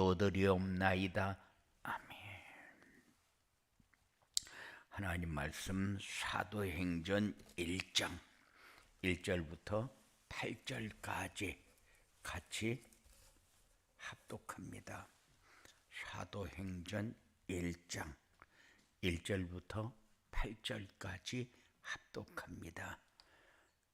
기도드리옵나이다. 아멘. 하나님 말씀 사도행전 1장 1절부터 8절까지 같이 합독합니다. 사도행전 1장 1절부터 8절까지 합독합니다.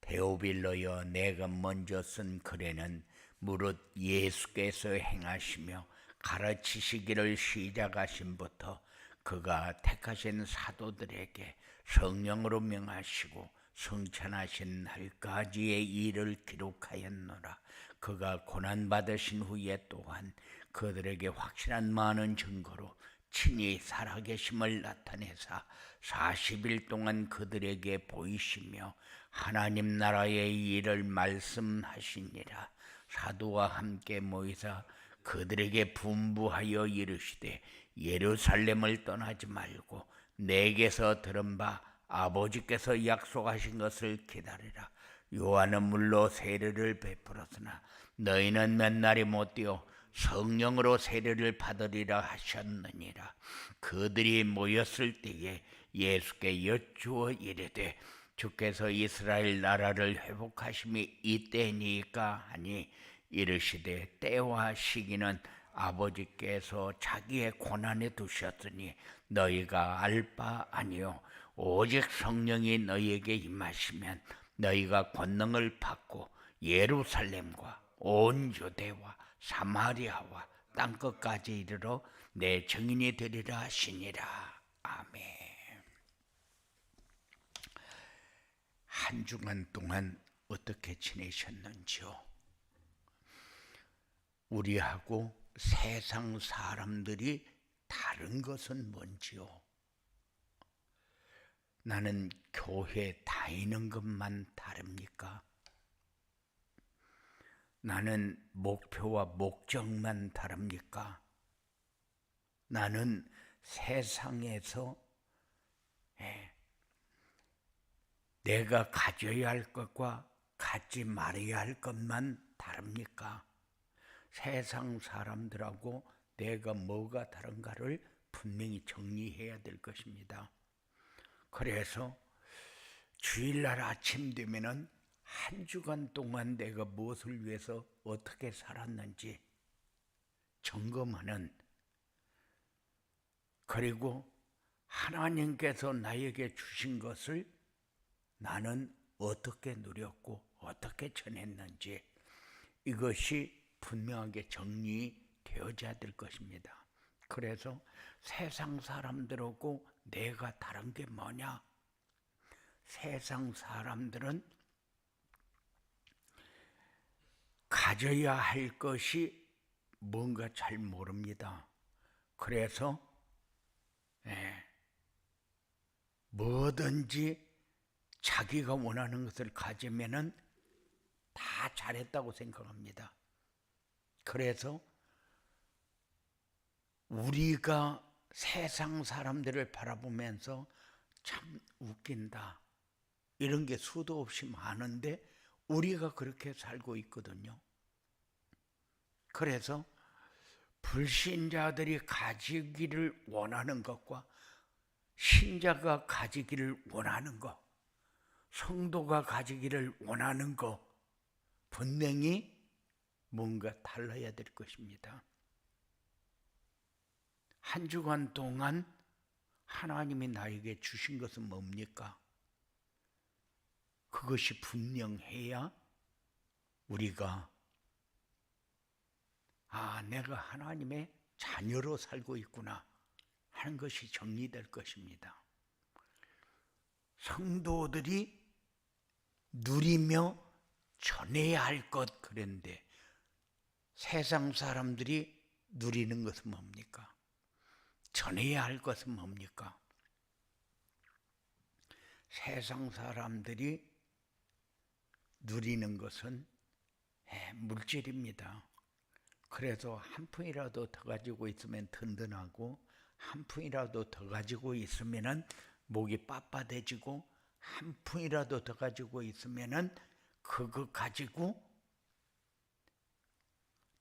데오빌로여, 내가 먼저 쓴 글에는 무릇 예수께서 행하시며 가르치시기를 시작하신부터 그가 택하신 사도들에게 성령으로 명하시고 성찬하신 날까지의 일을 기록하였노라. 그가 고난받으신 후에 또한 그들에게 확실한 많은 증거로 친히 살아계심을 나타내사 40일 동안 그들에게 보이시며 하나님 나라의 일을 말씀하시니라. 사도와 함께 모이사 그들에게 분부하여 이르시되 예루살렘을 떠나지 말고 내게서 들은 바 아버지께서 약속하신 것을 기다리라. 요한은 물로 세례를 베풀었으나 너희는 몇 날이 못 되어 성령으로 세례를 받으리라 하셨느니라. 그들이 모였을 때에 예수께 여쭈어 이르되 주께서 이스라엘 나라를 회복하심이 이때니까 하니 이르시되 때와 시기는 아버지께서 자기의 권한에 두셨으니 너희가 알 바 아니요 오직 성령이 너희에게 임하시면 너희가 권능을 받고 예루살렘과 온 유대와 사마리아와 땅끝까지 이르러 내 증인이 되리라 하시니라. 아멘. 한 주간 동안 어떻게 지내셨는지요? 우리하고 세상 사람들이 다른 것은 뭔지요? 나는 교회 다니는 것만 다릅니까? 나는 목표와 목적만 다릅니까? 나는 세상에서 내가 가져야 할 것과 갖지 말아야 할 것만 다릅니까? 세상 사람들하고 내가 뭐가 다른가를 분명히 정리해야 될 것입니다. 그래서 주일날 아침 되면은 한 주간 동안 내가 무엇을 위해서 어떻게 살았는지 점검하는, 그리고 하나님께서 나에게 주신 것을 나는 어떻게 누렸고 어떻게 전했는지 이것이 분명하게 정리되어져야 될 것입니다. 그래서 세상 사람들하고 내가 다른 게 뭐냐? 세상 사람들은 가져야 할 것이 뭔가 잘 모릅니다. 그래서 뭐든지 자기가 원하는 것을 가지면은 다 잘했다고 생각합니다. 그래서 우리가 세상 사람들을 바라보면서 참 웃긴다, 이런 게 수도 없이 많은데 우리가 그렇게 살고 있거든요. 그래서 불신자들이 가지기를 원하는 것과 신자가 가지기를 원하는 것, 성도가 가지기를 원하는 것, 분명히 뭔가 달라야 될 것입니다. 한 주간 동안 하나님이 나에게 주신 것은 뭡니까? 그것이 분명해야 우리가 내가 하나님의 자녀로 살고 있구나 하는 것이 정리될 것입니다. 성도들이 누리며 전해야 할 것 그랬는데 세상 사람들이 누리는 것은 뭡니까? 전해야 할 것은 뭡니까? 세상 사람들이 누리는 것은 물질입니다. 그래서 한 푼이라도 더 가지고 있으면 든든하고 한 푼이라도 더 가지고 있으면 목이 빳빳해지고 한 푼이라도 더 가지고 있으면 그거 가지고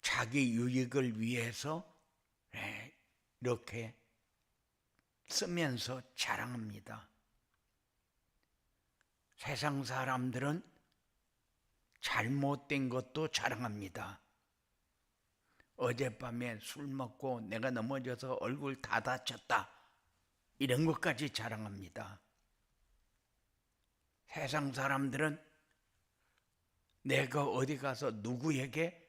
자기 유익을 위해서 이렇게 쓰면서 자랑합니다. 세상 사람들은 잘못된 것도 자랑합니다. 어젯밤에 술 먹고 내가 넘어져서 얼굴 다 다쳤다, 이런 것까지 자랑합니다. 세상 사람들은 내가 어디 가서 누구에게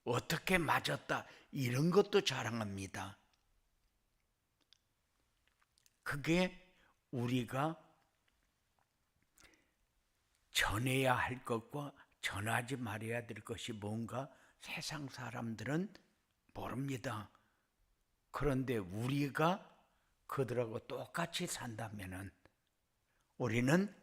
어떻게 맞았다, 이런 것도 자랑합니다. 그게 우리가 전해야 할 것과 전하지 말아야 될 것이 뭔가 세상 사람들은 모릅니다. 그런데 우리가 그들하고 똑같이 산다면은 우리는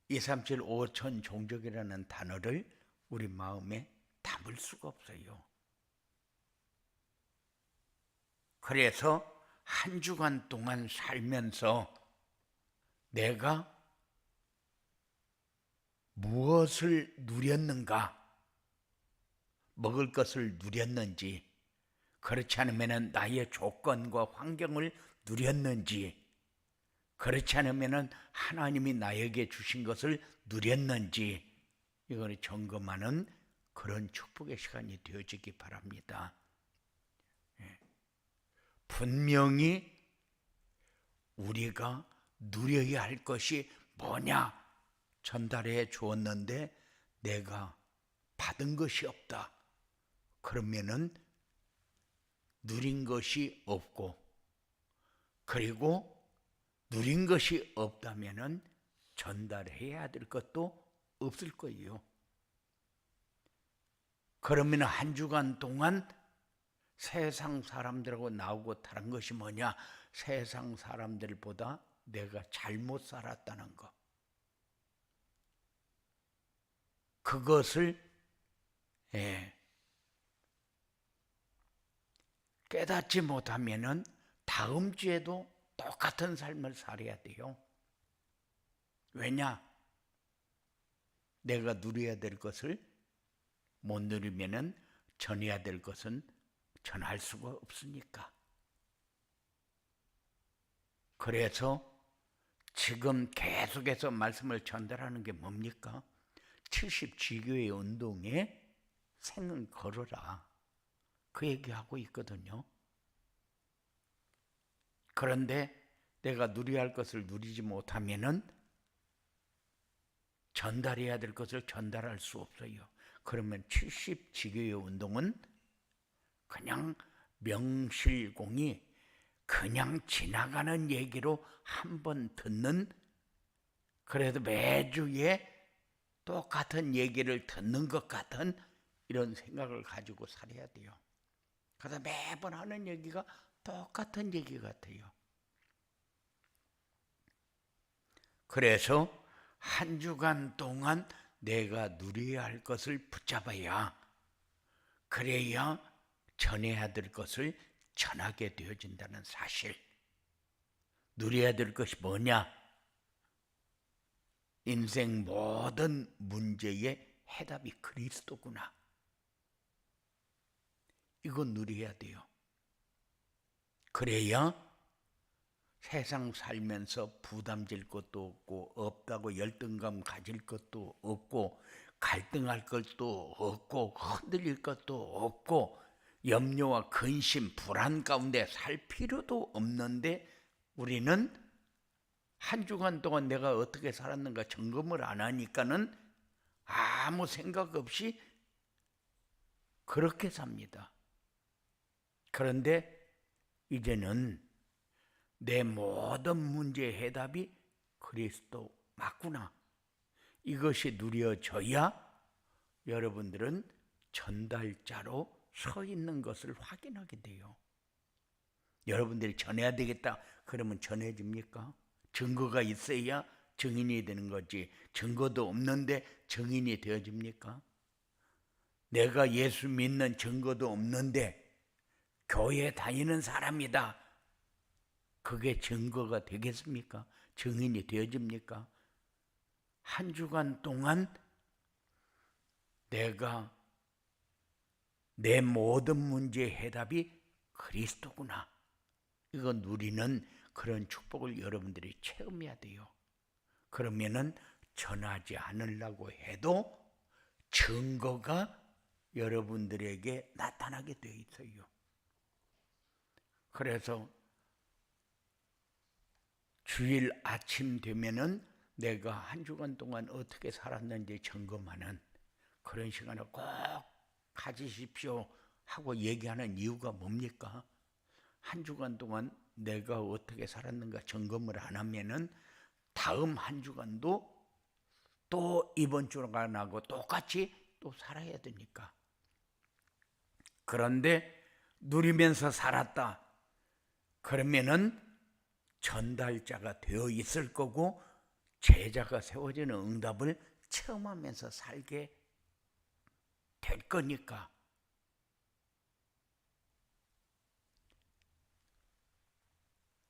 237 5천 종족이라는 단어를 우리 마음에 담을 수가 없어요. 그래서 한 주간 동안 살면서 내가 무엇을 누렸는가, 먹을 것을 누렸는지, 그렇지 않으면 나의 조건과 환경을 누렸는지, 그렇지 않으면 하나님이 나에게 주신 것을 누렸는지, 이걸 점검하는 그런 축복의 시간이 되어지기 바랍니다. 분명히 우리가 누려야 할 것이 뭐냐 전달해 주었는데 내가 받은 것이 없다, 그러면은 누린 것이 없고, 그리고 누린 것이 없다면은 전달해야 될 것도 없을 거예요. 그러면 한 주간 동안 세상 사람들하고 나오고 다른 것이 뭐냐? 세상 사람들보다 내가 잘못 살았다는 것. 그것을 깨닫지 못하면은 다음 주에도 똑같은 삶을 살아야 돼요. 왜냐? 내가 누려야 될 것을 못 누리면은 전해야 될 것은 전할 수가 없으니까. 그래서 지금 계속해서 말씀을 전달하는 게 뭡니까? 70지교의 운동에 생은 걸어라, 그 얘기하고 있거든요. 그런데 내가 누려야 할 것을 누리지 못하면은 전달해야 될 것을 전달할 수 없어요. 그러면 70지교의 운동은 그냥 명실공히 그냥 지나가는 얘기로 한번 듣는, 그래도 매주에 똑같은 얘기를 듣는 것 같은 이런 생각을 가지고 살아야 돼요. 그래서 매번 하는 얘기가 똑같은 얘기 같아요. 그래서 한 주간 동안 내가 누려야 할 것을 붙잡아야, 그래야 전해야 될 것을 전하게 되어진다는 사실. 누려야 될 것이 뭐냐? 인생 모든 문제의 해답이 그리스도구나, 이거 누려야 돼요. 그래야 세상 살면서 부담질 것도 없고, 없다고 열등감 가질 것도 없고, 갈등할 것도 없고, 흔들릴 것도 없고, 염려와 근심, 불안 가운데 살 필요도 없는데 우리는 한 주간 동안 내가 어떻게 살았는가 점검을 안 하니까는 아무 생각 없이 그렇게 삽니다. 그런데 이제는 내 모든 문제의 해답이 그리스도 맞구나, 이것이 누려져야 여러분들은 전달자로 서 있는 것을 확인하게 돼요. 여러분들이 전해야 되겠다 그러면 전해집니까? 증거가 있어야 증인이 되는 거지, 증거도 없는데 증인이 되어집니까? 내가 예수 믿는 증거도 없는데 교회 다니는 사람이다, 그게 증거가 되겠습니까? 증인이 되어집니까? 한 주간 동안 내가 내 모든 문제의 해답이 그리스도구나. 이거 누리는 그런 축복을 여러분들이 체험해야 돼요. 그러면은 전하지 않으려고 해도 증거가 여러분들에게 나타나게 되어 있어요. 그래서 주일 아침 되면은 내가 한 주간 동안 어떻게 살았는지 점검하는 그런 시간을 꼭 가지십시오 하고 얘기하는 이유가 뭡니까? 한 주간 동안 내가 어떻게 살았는가 점검을 안 하면은 다음 한 주간도 또 이번 주간하고 똑같이 또 살아야 되니까. 그런데 누리면서 살았다. 그러면은 전달자가 되어 있을 거고 제자가 세워지는 응답을 체험하면서 살게 될 거니까.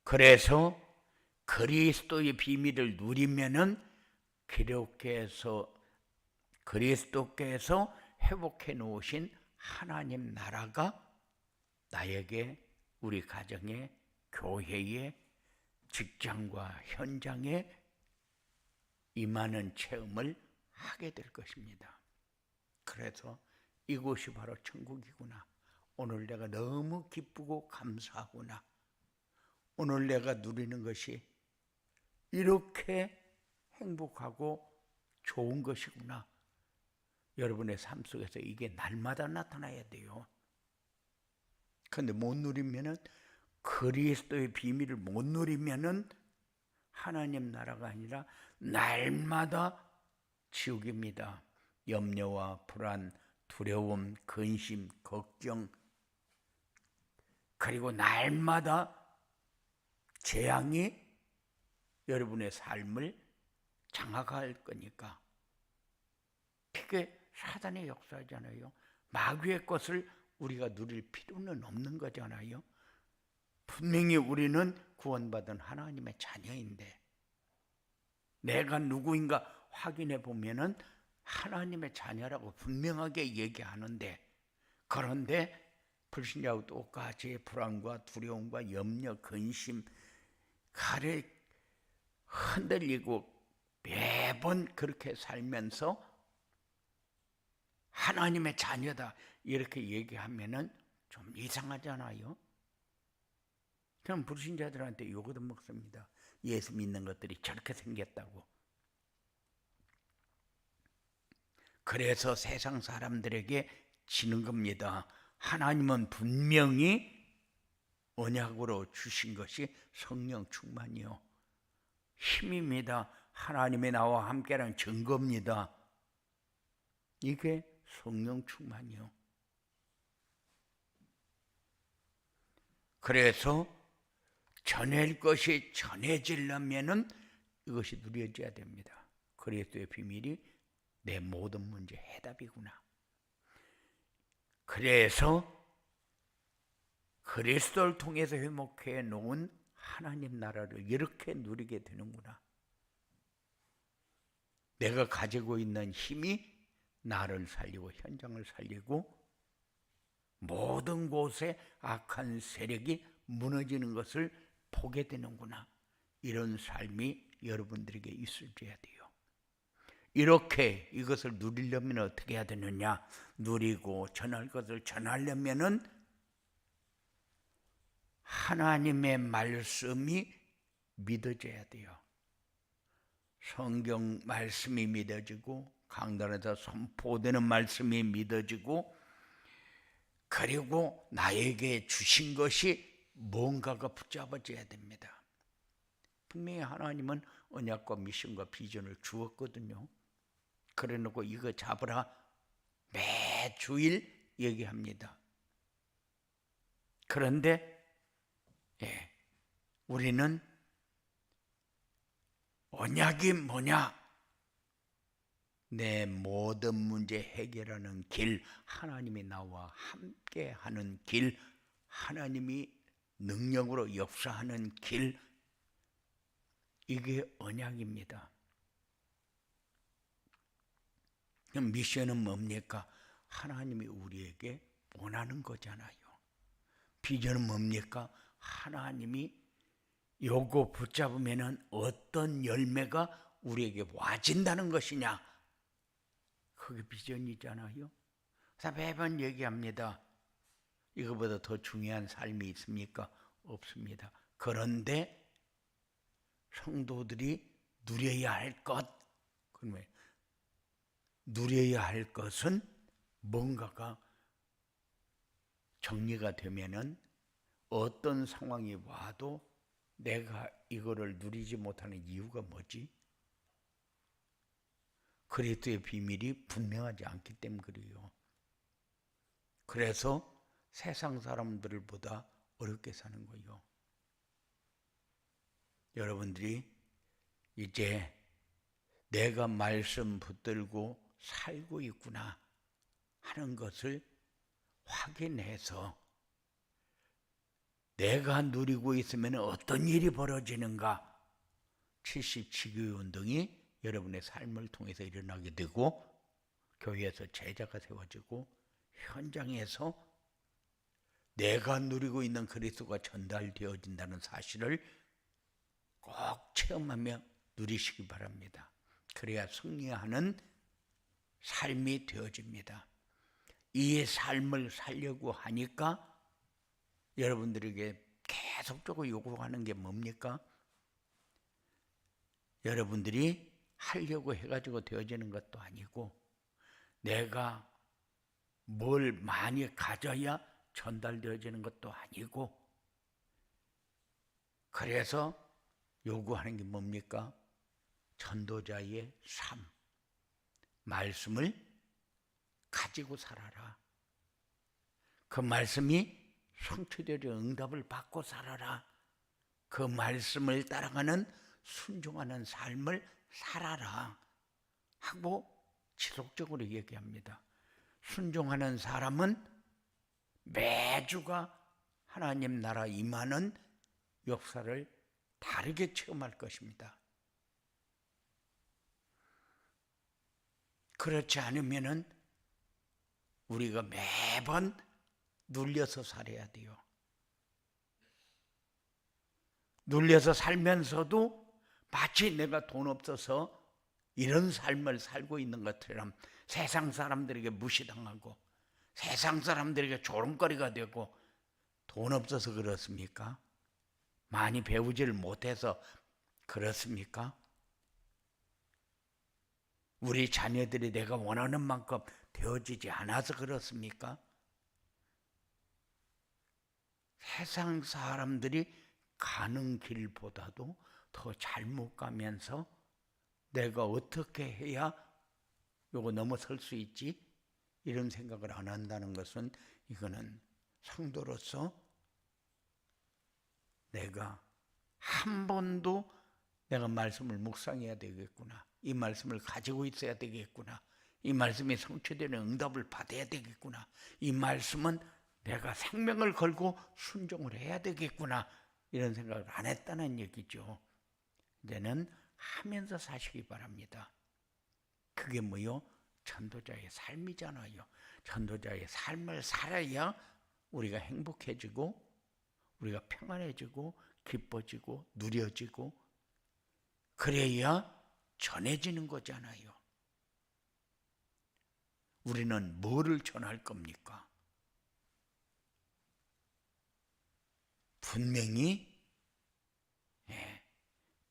그래서 그리스도의 비밀을 누리면은 그리스도께서 회복해 놓으신 하나님 나라가 나에게 우리 가정에 교회에 직장과 현장에 임하는 체험을 하게 될 것입니다. 그래서 이곳이 바로 천국이구나. 오늘 내가 너무 기쁘고 감사하구나. 오늘 내가 누리는 것이 이렇게 행복하고 좋은 것이구나. 여러분의 삶 속에서 이게 날마다 나타나야 돼요. 그런데 못 누리면은 그리스도의 비밀을 못 누리면은 하나님 나라가 아니라 날마다 지옥입니다. 염려와 불안, 두려움, 근심, 걱정, 그리고 날마다 재앙이 여러분의 삶을 장악할 거니까. 그게 사단의 역사잖아요. 마귀의 것을 우리가 누릴 필요는 없는 거잖아요. 분명히 우리는 구원받은 하나님의 자녀인데 내가 누구인가 확인해 보면은 하나님의 자녀라고 분명하게 얘기하는데, 그런데 불신자하고 똑같이 불안과 두려움과 염려, 근심, 가래 흔들리고 매번 그렇게 살면서 하나님의 자녀다 이렇게 얘기하면은 좀 이상하잖아요. 그럼 불신자들한테 욕을 먹습니다. 예수 믿는 것들이 저렇게 생겼다고. 그래서 세상 사람들에게 지는 겁니다. 하나님은 분명히 언약으로 주신 것이 성령 충만이요, 힘입니다. 하나님의 나와 함께라는 증거입니다. 이게 성령 충만이요. 그래서 전할 것이 전해지려면은 이것이 누려져야 됩니다. 그리스도의 비밀이 내 모든 문제 해답이구나. 그래서 그리스도를 통해서 회복해 놓은 하나님 나라를 이렇게 누리게 되는구나. 내가 가지고 있는 힘이 나를 살리고 현장을 살리고 모든 곳에 악한 세력이 무너지는 것을 보게 되는구나. 이런 삶이 여러분들에게 있어야 돼요. 이렇게 이것을 누리려면 어떻게 해야 되느냐? 누리고 전할 것을 전하려면은 하나님의 말씀이 믿어져야 돼요. 성경 말씀이 믿어지고 강단에서 선포되는 말씀이 믿어지고, 그리고 나에게 주신 것이 뭔가가 붙잡아져야 됩니다. 분명히 하나님은 언약과 미션과 비전을 주었거든요. 그래 놓고 이거 잡으라 매 주일 얘기합니다. 그런데 우리는 언약이 뭐냐? 내 모든 문제 해결하는 길, 하나님이 나와 함께하는 길, 하나님이 능력으로 역사하는 길, 이게 언약입니다. 그럼 미션은 뭡니까? 하나님이 우리에게 원하는 거잖아요. 비전은 뭡니까? 하나님이 요거 붙잡으면은 어떤 열매가 우리에게 와진다는 것이냐. 그게 비전이잖아요. 그래서 매번 얘기합니다. 이거보다 더 중요한 삶이 있습니까? 없습니다. 그런데 성도들이 누려야 할 것, 그러면 누려야 할 것은 뭔가가 정리가 되면은 어떤 상황이 와도 내가 이거를 누리지 못하는 이유가 뭐지? 그리스도의 비밀이 분명하지 않기 때문에 그래요. 그래서 세상 사람들보다 어렵게 사는 거예요. 여러분들이 이제 내가 말씀 붙들고 살고 있구나 하는 것을 확인해서 내가 누리고 있으면 어떤 일이 벌어지는가. 77교회 운동이 여러분의 삶을 통해서 일어나게 되고 교회에서 제자가 세워지고 현장에서 내가 누리고 있는 그리스도가 전달되어진다는 사실을 꼭 체험하며 누리시기 바랍니다. 그래야 승리하는 삶이 되어집니다. 이 삶을 살려고 하니까 여러분들에게 계속적으로 요구하는 게 뭡니까? 여러분들이 하려고 해가지고 되어지는 것도 아니고 내가 뭘 많이 가져야 전달되어지는 것도 아니고 그래서 요구하는 게 뭡니까? 전도자의 삶, 말씀을 가지고 살아라. 그 말씀이 성취되려 응답을 받고 살아라. 그 말씀을 따라가는 순종하는 삶을 살아라 하고 지속적으로 얘기합니다. 순종하는 사람은 매주가 하나님 나라 임하는 역사를 다르게 체험할 것입니다. 그렇지 않으면은 우리가 매번 눌려서 살아야 돼요. 눌려서 살면서도 마치 내가 돈 없어서 이런 삶을 살고 있는 것처럼 세상 사람들에게 무시당하고 세상 사람들에게 조롱거리가 되고 돈 없어서 그렇습니까? 많이 배우지를 못해서 그렇습니까? 우리 자녀들이 내가 원하는 만큼 되어지지 않아서 그렇습니까? 세상 사람들이 가는 길보다도 더 잘못 가면서 내가 어떻게 해야 요거 넘어설 수 있지? 이런 생각을 안 한다는 것은 이거는 성도로서 내가 한 번도 내가 말씀을 묵상해야 되겠구나. 이 말씀을 가지고 있어야 되겠구나. 이 말씀이 성취되는 응답을 받아야 되겠구나. 이 말씀은 내가 생명을 걸고 순종을 해야 되겠구나. 이런 생각을 안 했다는 얘기죠. 이제는 하면서 사시기 바랍니다. 그게 뭐요? 전도자의 삶이잖아요. 전도자의 삶을 살아야 우리가 행복해지고 우리가 평안해지고 기뻐지고 누려지고 그래야 전해지는 거잖아요. 우리는 뭐를 전할 겁니까? 분명히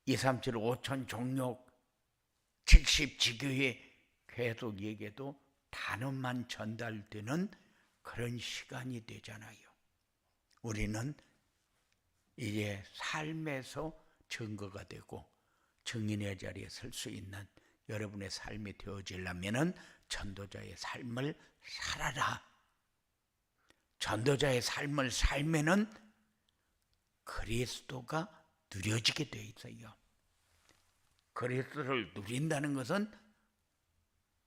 237 5천 종족 70지교회 계속 얘기해도 단어만 전달되는 그런 시간이 되잖아요. 우리는 이제 삶에서 증거가 되고 증인의 자리에 설 수 있는 여러분의 삶이 되어지려면 전도자의 삶을 살아라. 전도자의 삶을 살면은 그리스도가 누려지게 되어 있어요. 그리스도를 누린다는 것은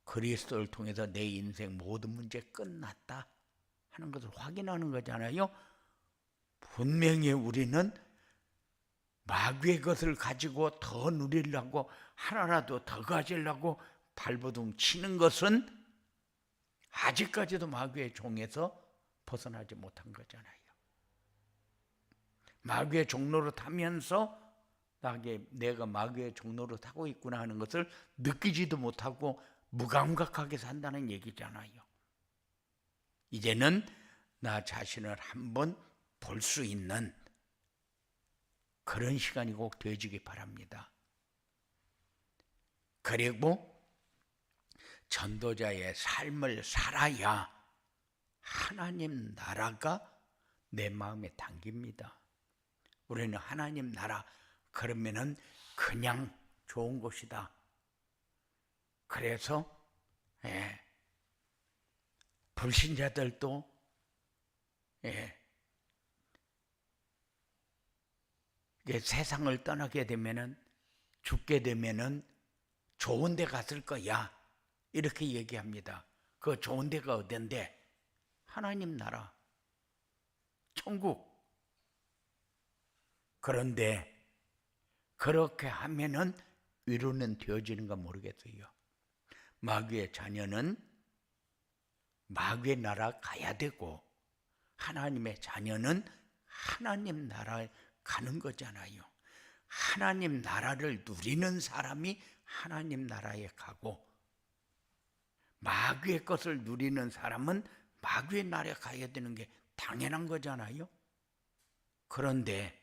그리스도를 통해서 내 인생 모든 문제 끝났다 하는 것을 확인하는 거잖아요. 분명히 우리는 마귀의 것을 가지고 더 누리려고 하나라도 더 가지려고 발버둥 치는 것은 아직까지도 마귀의 종에서 벗어나지 못한 거잖아요. 마귀의 종로로 타면서 내가 마귀의 종로로 타고 있구나 하는 것을 느끼지도 못하고 무감각하게 산다는 얘기잖아요. 이제는 나 자신을 한번 볼 수 있는 그런 시간이 꼭 되어지기 바랍니다. 그리고 전도자의 삶을 살아야 하나님 나라가 내 마음에 담깁니다. 우리는 하나님 나라 그러면은 그냥 좋은 곳이다. 그래서 불신자들도 세상을 떠나게 되면은, 죽게 되면은 좋은 데 갔을 거야 이렇게 얘기합니다. 그 좋은 데가 어딘데? 하나님 나라, 천국. 그런데 그렇게 하면은 위로는 되어지는가 모르겠어요. 마귀의 자녀는 마귀의 나라 가야 되고, 하나님의 자녀는 하나님 나라에 가는 거잖아요. 하나님 나라를 누리는 사람이 하나님 나라에 가고, 마귀의 것을 누리는 사람은 마귀의 나라에 가야 되는 게 당연한 거잖아요. 그런데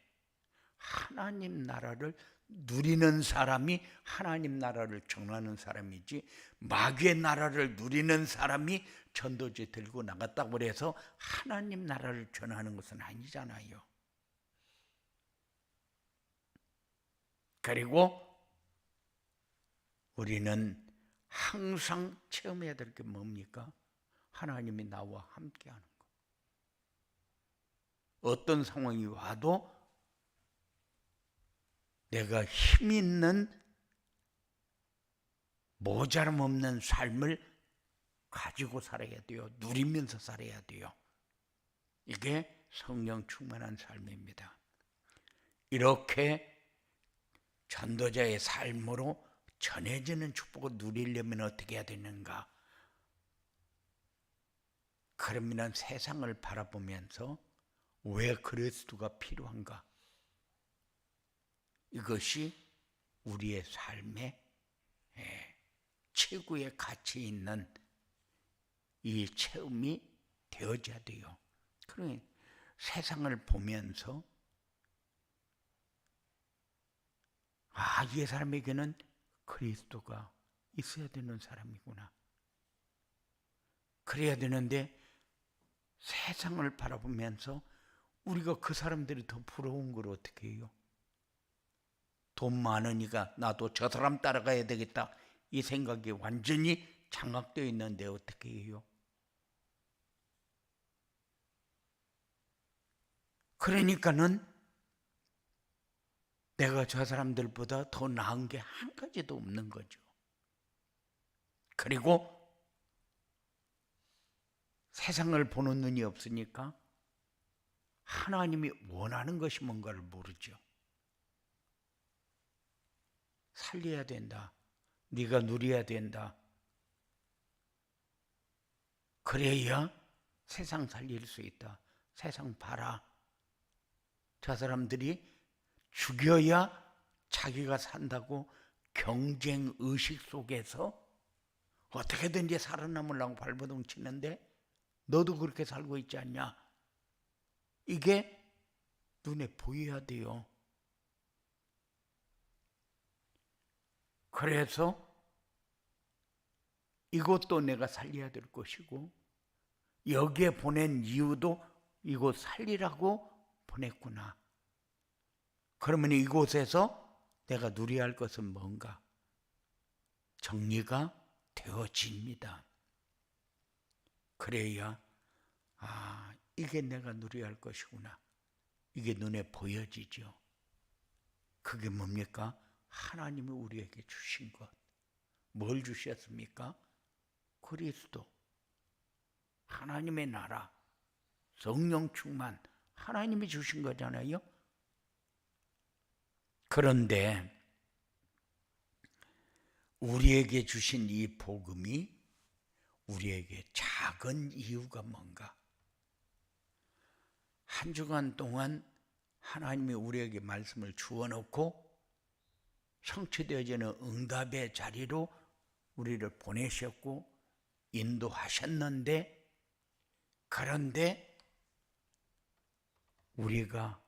하나님 나라를 누리는 사람이 하나님 나라를 전하는 사람이지, 마귀의 나라를 누리는 사람이 전도지 들고 나갔다고 해서 하나님 나라를 전하는 것은 아니잖아요. 그리고 우리는 항상 체험해야 될 게 뭡니까? 하나님이 나와 함께하는 것. 어떤 상황이 와도 내가 힘 있는, 모자람 없는 삶을 가지고 살아야 돼요. 누리면서 살아야 돼요. 이게 성령 충만한 삶입니다. 이렇게 전도자의 삶으로 전해지는 축복을 누리려면 어떻게 해야 되는가? 그러면 세상을 바라보면서 왜 그리스도가 필요한가? 이것이 우리의 삶의 최고의 가치 있는 이 체험이 되어져야 돼요. 그러니 세상을 보면서 이 사람에게는 그리스도가 있어야 되는 사람이구나. 그래야 되는데 세상을 바라보면서 우리가 그 사람들이 더 부러운 걸 어떻게 해요? 돈 많으니까 나도 저 사람 따라가야 되겠다, 이 생각이 완전히 장악되어 있는데 어떻게 해요? 그러니까는 내가 저 사람들보다 더 나은 게 한 가지도 없는 거죠. 그리고 세상을 보는 눈이 없으니까 하나님이 원하는 것이 뭔가를 모르죠. 살려야 된다, 네가 누려야 된다, 그래야 세상 살릴 수 있다. 세상 봐라, 저 사람들이 죽여야 자기가 산다고 경쟁 의식 속에서 어떻게든지 살아남으려고 발버둥 치는데 너도 그렇게 살고 있지 않냐? 이게 눈에 보여야 돼요. 그래서 이것도 내가 살려야 될 것이고, 여기에 보낸 이유도 이곳 살리라고 보냈구나. 그러면 이곳에서 내가 누려야 할 것은 뭔가? 정리가 되어집니다. 그래야 이게 내가 누려야 할 것이구나, 이게 눈에 보여지죠. 그게 뭡니까? 하나님이 우리에게 주신 것. 뭘 주셨습니까? 그리스도, 하나님의 나라, 성령 충만, 하나님이 주신 거잖아요. 그런데 우리에게 주신 이 복음이 우리에게 작은 이유가 뭔가? 한 주간 동안 하나님이 우리에게 말씀을 주어놓고 성취되어지는 응답의 자리로 우리를 보내셨고 인도하셨는데, 그런데 우리가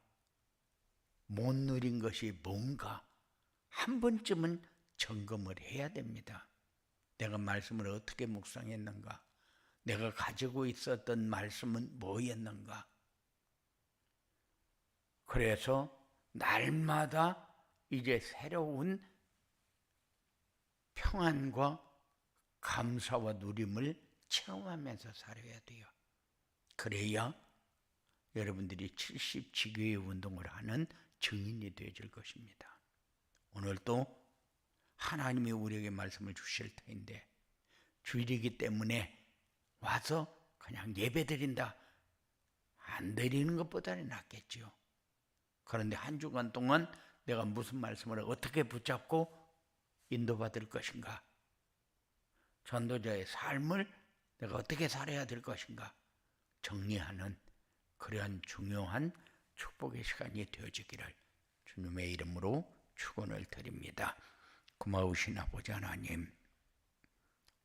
못 누린 것이 뭔가 한 번쯤은 점검을 해야 됩니다. 내가 말씀을 어떻게 묵상했는가? 내가 가지고 있었던 말씀은 뭐였는가? 그래서 날마다 이제 새로운 평안과 감사와 누림을 체험하면서 살아야 돼요. 그래야 여러분들이 70지교의 운동을 하는 증인이 되어질 것입니다. 오늘도 하나님이 우리에게 말씀을 주실 터인데, 주일이기 때문에 와서 그냥 예배 드린다, 안 드리는 것보다는 낫겠죠. 그런데 한 주간 동안 내가 무슨 말씀을 어떻게 붙잡고 인도받을 것인가, 전도자의 삶을 내가 어떻게 살아야 될 것인가 정리하는 그러한 중요한 축복의 시간이 되어지기를 주님의 이름으로 축원을 드립니다. 고마우신 아버지 하나님,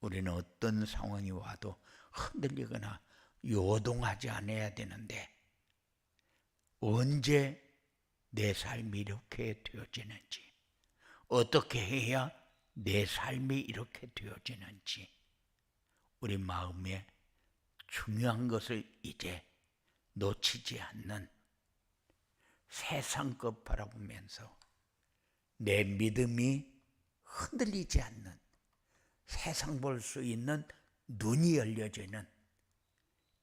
우리는 어떤 상황이 와도 흔들리거나 요동하지 않아야 되는데, 언제 내 삶이 이렇게 되어지는지, 어떻게 해야 내 삶이 이렇게 되어지는지, 우리 마음에 중요한 것을 이제 놓치지 않는, 세상 것 바라보면서 내 믿음이 흔들리지 않는, 세상 볼 수 있는 눈이 열려지는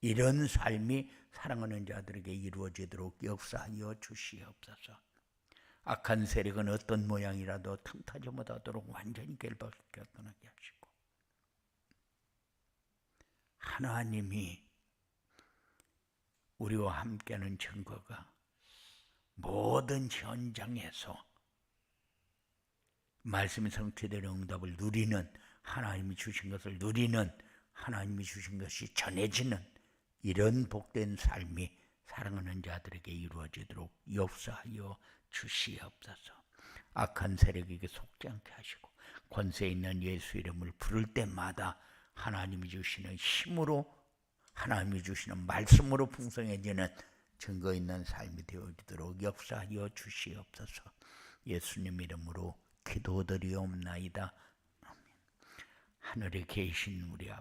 이런 삶이 사랑하는 자들에게 이루어지도록 역사하여 주시옵소서. 악한 세력은 어떤 모양이라도 틈타지 못하도록 완전히 결박시켜 떠나게 하시고, 하나님이 우리와 함께하는 증거가 모든 현장에서 말씀이 성취되는 응답을 누리는, 하나님이 주신 것을 누리는, 하나님이 주신 것이 전해지는 이런 복된 삶이 사랑하는 자들에게 이루어지도록 역사하여 주시옵소서. 악한 세력에게 속지 않게 하시고, 권세 있는 예수 이름을 부를 때마다 하나님이 주시는 힘으로, 하나님이 주시는 말씀으로 풍성해지는 증거 있는 삶이 되어지도록 역사하여 주시옵소서. 예수님 이름으로 기도드리옵나이다. 아멘. 하늘에 계신 우리 아버지,